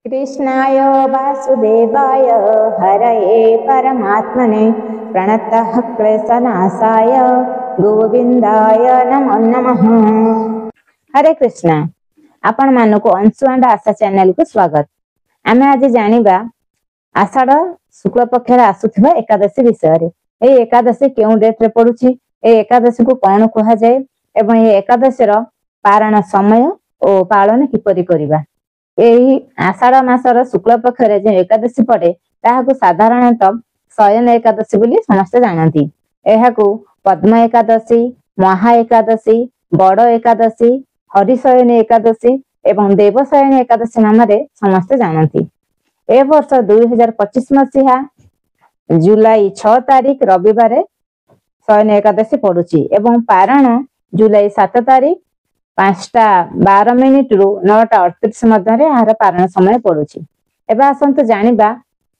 कृष्णाय वासुदेवाय हरये परमात्मने प्रणतः क्लेशनाशाय गोविंदाय नमो नमः। हरे कृष्णा। आपण मानक अंशु एंड आशा चैनल को स्वागत। आमे आज जानिबा आषाढ़ शुक्ल पक्षर आसुथिबा एकादशी विषय। ए एकादशी केउ डेट रे पडुछि, ए एकादशी को कोन कहा जाय एवं ए एकादशी रो पारण समय ओ पालन किपरि करिबा। एही आषाढ़ मासर शुक्ल पक्षरे जे एकादशी पड़े ताहाकु साधारणतः शयन एकादशी बोली समस्त जानती। एहाकु पद्म एकादशी, महा एकादशी, बड़ एकादशी, हरिशयन एकादशी एवं देवशयन एकादशी नाम रे समस्त जानती। ए वर्ष 2025 मसीहा जुलाई 6 तारीख रविवार शयन एकादशी पड़ुछि एवं पारण जुलाई 7 तारीख 5:12 रु 9:38 मध्य यार पारण समय पड़ुछि। एबा आसंतु जानिबा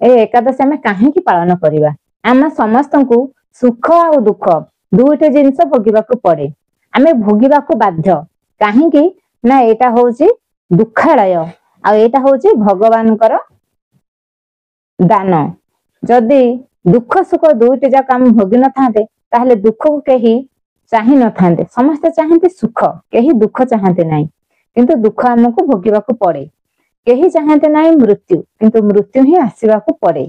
ए एकादशी आमे काहे की पालन करिबा। आम समस्त को सुख और दुख दुईटे जिनस भोगिबाकू पड़े, आमे भोगिबाकू बाध्य। काहे की ना एटा होउछि दुखालय आ एटा होउछि भगवानकर दान। जदि दुख सुख दुईटे जाक आम भोगी न थांते ताहले दुख को केही चाहि न थांते। समस्त चाहते सुख, केही दुख चाहते नहीं, किंतु दुख हमको भोगिबाकू पड़े। केही चाहते नहीं मृत्यु, किंतु मृत्यु ही आसीबाकू पड़े।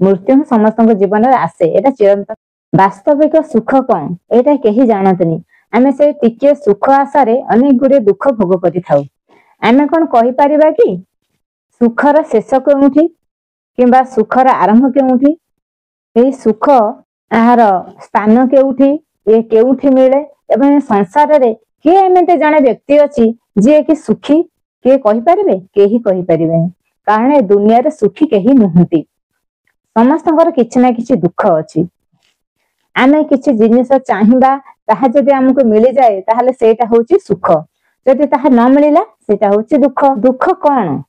मृत्यु ही समस्त जीवन में आसे। एटा चिरंतन वास्तविक सुख कौन एटा केही जानतनी। आमे से टिके सुख आशारे अनेक गुडे दुख भोग करि थाउ। आमे कोन कहि परिबा कि सुखर शेष केउठी किंबा सुखर आरंभ केउठी, एही सुख आहार स्थान केउठी, ये केउठी मिले एवं संसार रे के एमते जने व्यक्ति अछि जे कि सुखी के कहि परिबे, केही कहि परिबे। कारण ए दुनिया रे सुखी केही नहंती। समस्तଙ୍କର किछि ना किछि दुख अछि। आमे किछि जिनिस चाहिबा ताहा जदि हमको मिली जाए ताहले सेटा होछि सुख, जदि ताहा न मिलिला सेटा होछि दुख। दुख कोन?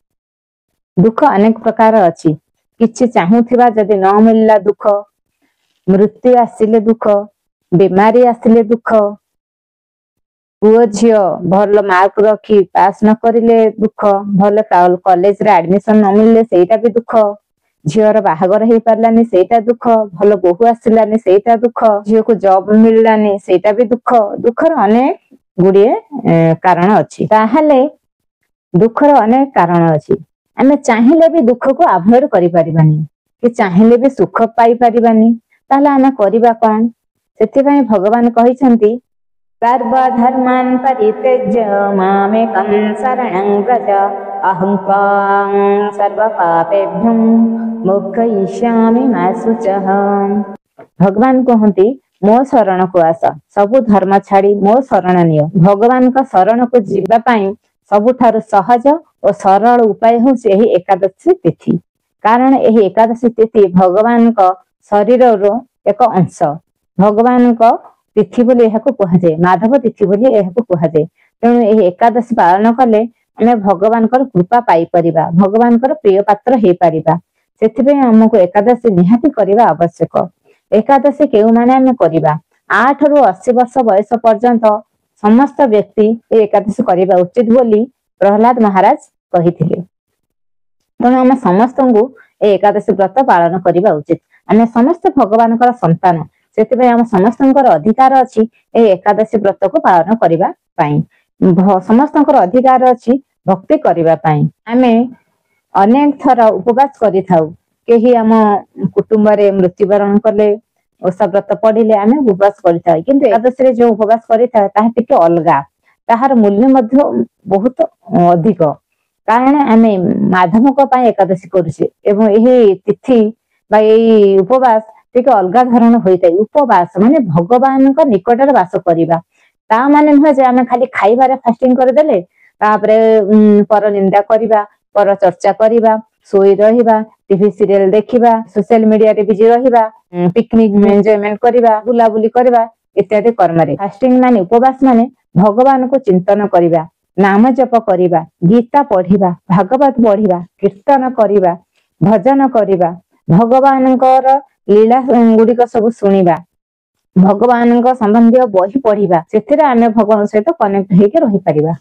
दुख अनेक प्रकार अछि। किछि चाहुथिबा जदि न मिलिला दुख, मृत्यु आसिले दुख, बीमारी आसिले दुख, पुओ झियो भल मार्क रखी पास न करिले दुख, भल कॉलेज रे एडमिशन न मिलले सेटा भी दुख, झियोर बाहागर हेई पारलानी सेटा दुख, भल बोहू आसिलानी सेटा दुख, झियो को जॉब मिललानी सेटा भी दुख। दुखर अनेक गुडिए कारण अछि। ताहाले दुखर अनेक कारण अछि। आमे चाहिले भी दुख को अवॉइड करि परिबानी कि चाहिले भी सुख पाई परिबानी। ताहले आमे करिबा कोन? सेथिबाई भगवान कहिसंती सर्वधर्मान् परित्यज्य मामेकं शरणं व्रज अहं त्वां सर्वपापेभ्यो मोक्षयिष्यामि मा शुचः। भगवान कहंती मो शरण को आस, सबु धर्म छाड़ी मो शरण नियो। भगवान का शरण को जीवा पाई सबुठारु सहज और सरल उपाय होउछि एही एकादशी तिथि। कारण एही एकादशी तिथि भगवान का शरीर रो एक अंश। भगवान का तिथि बोली एहाको कहाजे, माधव तिथि बोली एहाको कहाजे। तेणु एही एकादशी पालन कले आमे भगवान कर कृपा पाई परिबा, भगवान कर प्रिय पात्र हे परिबा। सेथिबे हमको एकादशी निहाती करिबा आवश्यक। एकादशी केउ माने आमे करिबा 8 रु 80 वर्ष बयस पर्यंत समस्त व्यक्ति ए एकादशी करिबा उचित बोली प्रहलाद महाराज कहिथिले। तेणु आमे समस्त को ए एकादशी व्रत पालन करिबा उचित। आमे समस्त भगवान कर संतान, सेतिबे हम समस्तंकर अधिकार अछि ए एकादशी व्रत को पालन करिबा पाई। समस्तंकर अधिकार अछि भक्ति करिबा पाई। आमे अनेक थर उपवास करि थाउ। केही हम कुटुंब रे मृत्युवरण कले ओसा व्रत पढ़िले आमे उपवास करि थाउ, किंतु एकादशी रे जो उपवास करि थाउ ताहा टिके अलगा, ताहार मूल्य मध्य बहुत अधिक। कारण आमे माधव को पाई एकादशी करूछे एवं एही तिथि बा एही उपवास टिके अलगा धरण होइतै। उपवास माने भगवान का निकट रे वास करिबा। ता माने न जे आमे खाली खाइबारे फास्टिंग कर देले तापरे पर निंदा करिबा, पर चर्चा करिबा, सोई रहिबा, टीवी सीरियल देखिबा, सोशल मीडिया रे बिजी रहिबा, पिकनिक एन्जॉयमेंट करिबा, बुलाबुली करिबा इत्यादि कर्म रे। फास्टिंग माने उपवास माने भगवान को चिंतन करिबा, नाम जप करिबा, गीता पढ़िबा, भागवत पढ़िबा, कीर्तन करिबा, भजन करिबा, भगवानଙ୍କର लीला गुड़िक सब शुणिबा, भगवान संबंधी बही पढ़िबा, सेथिरे आमे भगवान सहित कनेक्ट हेके रहि परिबा।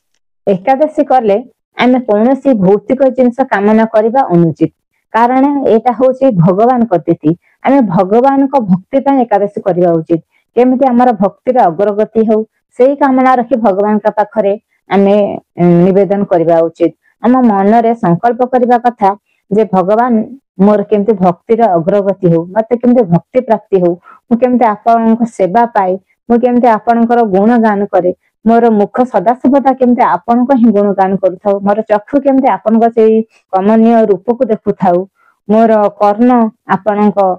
एकादशी करले आमे कौनसी भौतिक जिनस कामना करबा अनुचित कारण एटा होची भगवान तिथि आमे भगवान को भक्ति पे एकादशी करबा उचित केमिति हमर भक्ति रे अग्रगति हो सेही कामना रखी भगवान का पाखरे आमे निवेदन करबा उचित हम मन रे संकल्प करबा कथा जे भगवान मोर केमते भक्ति रे अग्रगति हो मते केमते भक्ति प्राप्ति हो मु केमते आपन सेवा पाई मु केमते आपनकर गुण गान करे मोर मुख सदा सर्वदा केमते आपन को ही गुण गान करथाउ मोर चक्षु केमते आपन को सेही कमनीय रूप को देखुथाउ मोर कर्ण आपन को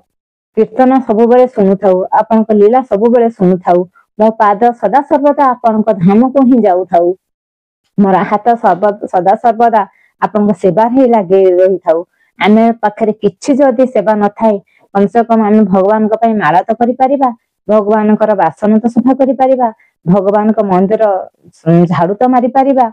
कीर्तन सब बेले सुनुथाउ आपन को लीला सब बेले सुनुथाउ मो पाद सदा सर्वदा आपन को धाम को ही जाउथाउ मोर हाथ सदा सर्वदा आपन को सेवा ही लागे रही थाउ आमे पाखरे किछि जदी सेवा न थाए कम से कम आमे भगवान को पई माला तो करि परिबा भगवान कर बासन तो सफा करि परिबा भगवान को मंदिर झाड़ू तो मारी परिबा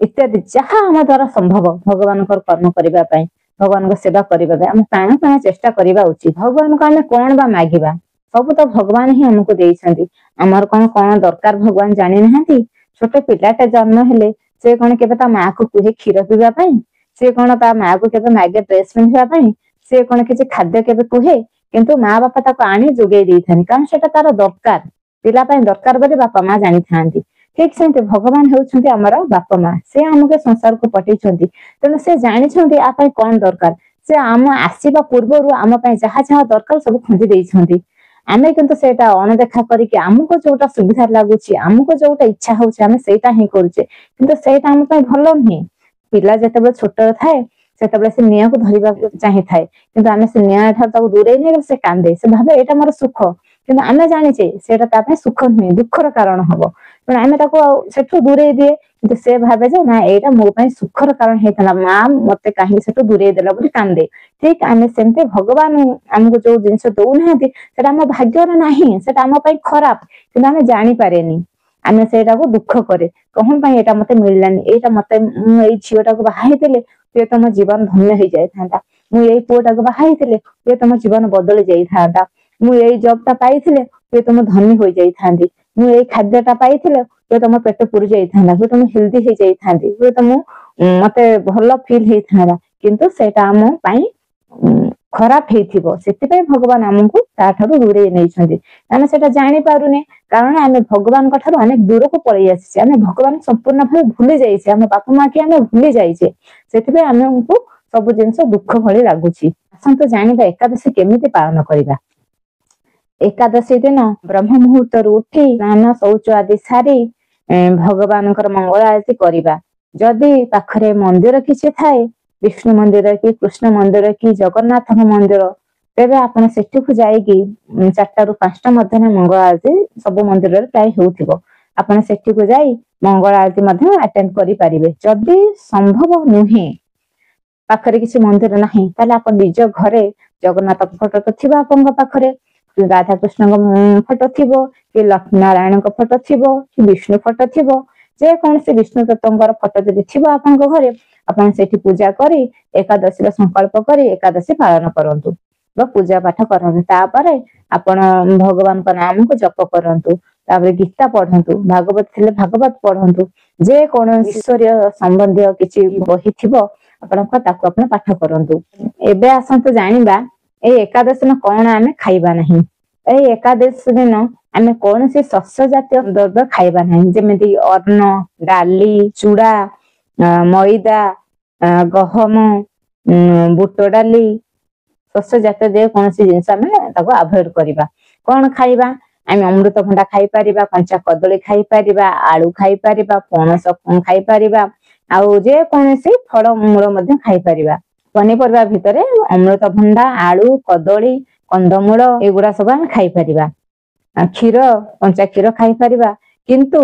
इत्यादि जहाँ आम द्वारा संभव भगवान को कर्म करबा पई भगवान को सेवा करबा पई हम प्राण प्राण चेष्टा करबा उचित भगवान को आमे कोन बा मागिबा सब तो भगवान ही हमको देइछंती हमर कोन कोन दरकार भगवान जानि नहांती छोटे पिलाटे जन्म हेले से कोन केबे ता मां को कुहे खीर पीबा पई से कोन ता मां को केबे मागे ड्रेस पिंधिबा पई से कोन किछि खाद्य केबे कुहे किंतु मां बापा ताको आनी जोगे देइथानी कारण सेटा तार दरकार पिला पई दरकार बोली बापा मां जानि थांती ठीक सेंते भगवान हेउछंती हमर बापा मां से हमके संसार को पठेइछंती तने से जानिछंती आ पई कोन दरकार से आम आसीबा पूर्वरु आम पई जहा जहा दरकार सब खंजी देइछंती आमे किंतु सेटा अनदेखा करिके हमको जोटा सुविधा लागुची हमको जोटा इच्छा होउची आमे सेटा ही करूचे किंतु सेटा हम पई भलो नहीं पिला जतबे छोट थाए सेतबे से निया को धरिबा चाहि थाए किंतु आमे से निया ठा ताको दूरे नै से कांदे से भाबे एटा मोर सुख किंतु आमे जानिचे सेटा ता पई सुख नहीं दुखर कारण हबो पण आमे ताको सेठो दूरे दिए किंतु से भाबे जे ना एटा मो पई सुखर कारण हेतला मां मते काहे सेठो दूरे देला बोली कांदे ठीक आमे सेमते भगवान हमको जो जिंस दउ नाहंती सेटा हम भाग्य रे नाही सेटा हम पई खराब किंतु आमे जानि पारेनी आमे सेटा को दुख करे कहन पई एटा मते मिललानी एटा मते एई छियोटा को बाहाई देले ते तम जीवन धन्य हो जाय थांता मु एई पोटा को बाहाई देले ते तम जीवन बदल जाय थांता मु एई जॉब ता पाइथिले ते तम धन्य हो जाय थांती मु एई खाद्यटा पाइथिले ते तम पेट पुर जाय थांता ते तम हेल्दी हो जाय थांती ते तम मते भलो फील हे थांता किंतु सेटा हम पई खराब हेथिबो सेति पई भगवान हमकु ता थारु दूरे नै छथि आमे सेटा जानि पारुने कारण आमे भगवान को थारु अनेक दूर को पळै आछि आमे भगवान संपूर्ण भाबे भूली जाई छै आमे बापा मां के आमे भूली जाई छै सेति पई आमे हमकु सब जिंस दुख भली लागुछि असंत जानिबा एकादशी केमिति पालन करिबा एकादशी दिन ब्रह्म मुहूर्त रु उठी स्नान शौच आदि सारी भगवान कर मंगल आरती करिबा जदि पाखरे मंदिर किछि थाए विष्णु मंदिर की कृष्ण मंदिर की जगन्नाथ मंदिर तेरे आपन सेठी को जाईकी 4 रु 5 मध्य मंगल आरती सब मंदिर रे प्राय होउथिबो आपन सेठी को जाई मंगल आरती मध्य अटेंड करि परिबे जदि संभव नुहे पाखरे किछि मंदिर नाही ताले आपन निज घरे जगन्नाथ फोटो तो थिबा आपन पाखरे राधा कृष्ण को फोटो थिबो कि लक्ष्मी नारायण को फोटो थिबो कि विष्णु फोटो थिबो जे कौन से विष्णु तत्वकर फोटो जदि थिबो आपन घरे अपन सेठी पूजा करी एकादशी संकल्प करी एकादशी पालन करंतु व पूजा पाठ करंतु तापरे आपण भगवान को नाम को जप करंतु तापरे गीता पढंतु भागवत थिले भागवत पढंतु जे कोन ईश्वरीय संबंधी किछि बही थिबो आपण को ताको आपण पाठ करंतु एबे आसंतु जानिबा ए एकादशी न कोन आमे खाइबा नहीं ए एकादशी दिन आमे कोन से शस्य जातीय द्रव्य खाइबा नहीं जेमिति अन्न डाली चूड़ा मैदा गहम बुट डाली शस्य जातीय जे कौन जिनस अवॉइड करबा कौन खाइबा आम अमृतभंडा खाई परिबा कंचा कदली खाई परिबा आलू खाई परिबा पणस खाई परिबा आउ जे कौन फल मूल मध्य खाई परिबा पनीपरिबा भितरे अमृतभंडा आलू कदली कंदमूल एगुड़ा सब आम खाई परिबा क्षीर कंचा क्षीर खाई परिबा किंतु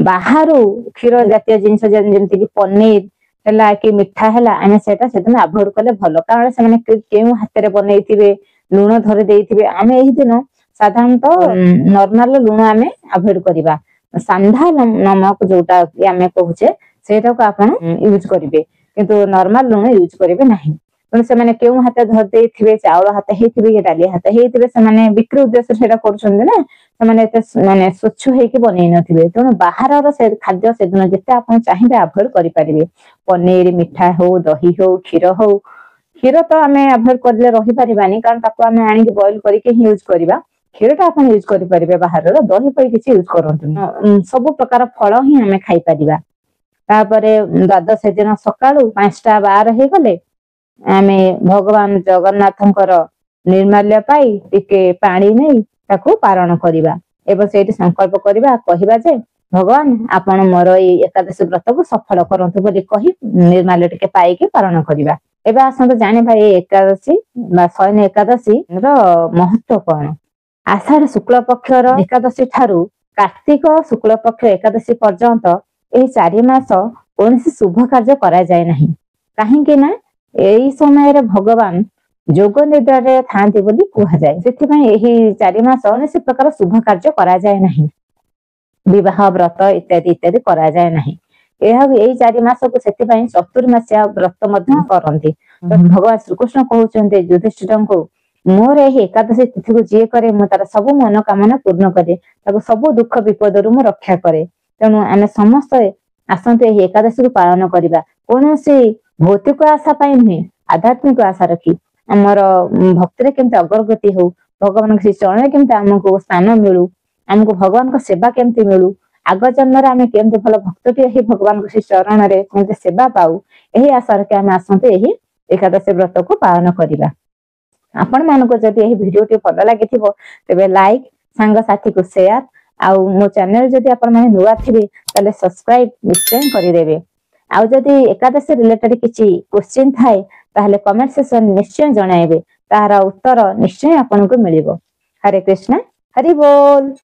बाहरु क्षीर जातीय जिनस जेमति कि पनीर हला कि मिठा हला आमे सेटा सेदिन अवॉइड कले भलो कारण से माने केउ हाथ रे बनेइथिबे लूण धरे देइथिबे आमे एही दिन साधारणतः नॉर्मल लूण आमे अवॉइड करिबा सांधा नमक जोटा आमे कहूचे सेटा को आपण यूज करिवे किंतु नॉर्मल लूण यूज करिवे नाही ତେଣु ସେମାନେ କେଉଁ ହାତ ଧରି ଦେଇଥିବେ, ଚାଉଳ ହାତ ହେଇଥିବେ କି ଡାଲି ହାତ ହେଇଥିବେ, ସେମାନେ ବିକ୍ରି ଉଦ୍ଦେଶ୍ୟରେ ସେଇଟା କରୁଛନ୍ତି ନା, ସେମାନେ ଏତେ ମାନେ ସ୍ୱଚ୍ଛ ହେଇକି ବନେଇ ନଥିବେ। ତେଣୁ ବାହାରର ସେ ଖାଦ୍ୟ ସେଦିନ ଯେତେ ଆପଣ ଚାହିଁବେ ଆଭଏଡ କରିପାରିବେ। ପନିର, ମିଠା ହଉ, ଦହି ହଉ, କ୍ଷୀର ହଉ। କ୍ଷୀର ତ ଆମେ ଆଭଏଡ କରିଲେ ରହିପାରିବାନି, କାରଣ ତାକୁ ଆମେ ଆଣିକି ବଏଲ କରିକି ହିଁ ୟୁଜ କରିବା। କ୍ଷୀରଟା ଆପଣ ୟୁଜ କରିପାରିବେ ବାହାରର, ଦହି ଫହି କିଛି ୟୁଜ କରନ୍ତୁନି। ସବୁ ପ୍ରକାର ଫଳ ହିଁ ଆମେ ଖାଇପାରିବା। ତାପରେ ଦ୍ୱାଦଶ ଦିନ ସକାଳୁ 5ଟା 12 ହେଇଗଲେ ଆମେ ଭଗବାନ ଜଗନ୍ନାଥଙ୍କର ନିର୍ମାଲ୍ୟ ପାଇ ଟିକେ ପାଣି ନେଇ ତାକୁ ପାରଣ କରିବା ଏବଂ ସେଇଠି ସଂକଳ୍ପ କରିବା, କହିବା ଯେ ଭଗବାନ ଆପଣ ମୋର ଏଇ ଏକାଦଶୀ ବ୍ରତକୁ ସଫଳ କରନ୍ତୁ ବୋଲି କହି ନିର୍ମାଲ୍ୟ ଟିକେ ପାଇକି ପାରଣ କରିବା। ଏବେ ଆସନ୍ତୁ ଜାଣିବା ଏଇ ଏକାଦଶୀ ବା ଶୟନ ଏକାଦଶୀ ର ମହତ୍ଵ କଣ। ଆଷାଢ ଶୁକ୍ଳ ପକ୍ଷର ଏକାଦଶୀ ଠାରୁ କାର୍ତ୍ତିକ ଶୁକ୍ଳ ପକ୍ଷ ଏକାଦଶୀ ପର୍ଯ୍ୟନ୍ତ ଏହି 4 ମାସ କୌଣସି ଶୁଭ କାର୍ଯ୍ୟ କରାଯାଏ ନାହିଁ। କାହିଁକି ନା ଏଇ ସମୟରେ ଭଗବାନ ଯୋଗ ନିଦ୍ରାରେ ଥାନ୍ତି ବୋଲି କୁହାଯାଏ। ସେଥିପାଇଁ ଏହି 4 ମାସ କୌଣସି ପ୍ରକାର ଶୁଭ କାର୍ଯ୍ୟ କରାଯାଏ ନାହିଁ। ବିବାହ, ବ୍ରତ ଇତ୍ୟାଦି ଇତ୍ୟାଦି କରାଯାଏ ନାହିଁ। ଏଇ 4 ମାସକୁ ସେଥିପାଇଁ ଚତୁର୍ମାସିଆ ବ୍ରତ ମଧ୍ୟ କରନ୍ତି। ଭଗବାନ ଶ୍ରୀକୃଷ୍ଣ କହୁଛନ୍ତି ଯୁଧିଷ୍ଠିରଙ୍କୁ, ମୋର ଏହି ଏକାଦଶୀ ତିଥିକୁ ଯିଏ କରେ ମୁଁ ତାର ସବୁ ମନୋକାମନା ପୂର୍ଣ୍ଣ କରେ, ତାକୁ ସବୁ ଦୁଃଖ ବିପଦରୁ ମୁଁ ରକ୍ଷା କରେ। ତେଣୁ ଆମେ ସମସ୍ତେ ଆସନ୍ତୁ ଏହି ଏକାଦଶୀକୁ ପାଳନ କରିବା। କୌଣସି ଭୌତିକ ଆଶା ପାଇଁ ନୁହେଁ, ଆଧ୍ୟାତ୍ମିକ ଆଶା ରଖି ଆମର ଭକ୍ତିରେ କେମିତି ଅଗ୍ରଗତି ହଉ, ଭଗବାନଙ୍କ ସେ ଚରଣରେ କେମିତି ଆମକୁ ସ୍ଥାନ ମିଳୁ, ଆମକୁ ଭଗବାନଙ୍କ ସେବା କେମିତି ମିଳୁ, ଆଗ ଜନ୍ମରେ ଆମେ କେମିତି ଭଲ ଭକ୍ତଟିଏ ହେଇ ଭଗବାନଙ୍କ ସେ ଚରଣରେ କେମିତି ସେବା ପାଉ, ଏହି ଆଶା ରଖି ଆମେ ଆସନ୍ତୁ ଏହି ଏକାଦଶୀ ବ୍ରତକୁ ପାଳନ କରିବା। ଆପଣ ମାନଙ୍କୁ ଯଦି ଏହି ଭିଡିଓଟି ଭଲ ଲାଗିଥିବ ତେବେ ଲାଇକ୍, ସାଙ୍ଗସାଥୀକୁ ସେୟାର, ଆଉ ମୋ ଚ୍ୟାନେଲ ଯଦି ଆପଣ ମାନେ ନୂଆ ଥିବେ ତାହେଲେ ସବସ୍କ୍ରାଇବ ନିଶ୍ଚୟ କରିଦେବେ। ଆଉ ଯଦି ଏକାଦଶୀ ରିଲେଟେଡ କିଛି କ୍ୱେଶ୍ଚିନ୍ ଥାଏ ତାହେଲେ କମେଣ୍ଟ ସେକ୍ସନ ନିଶ୍ଚୟ ଜଣାଇବେ, ତାହାର ଉତ୍ତର ନିଶ୍ଚୟ ଆପଣଙ୍କୁ ମିଳିବ। ହରେ କୃଷ୍ଣ, ହରି ବୋଲ।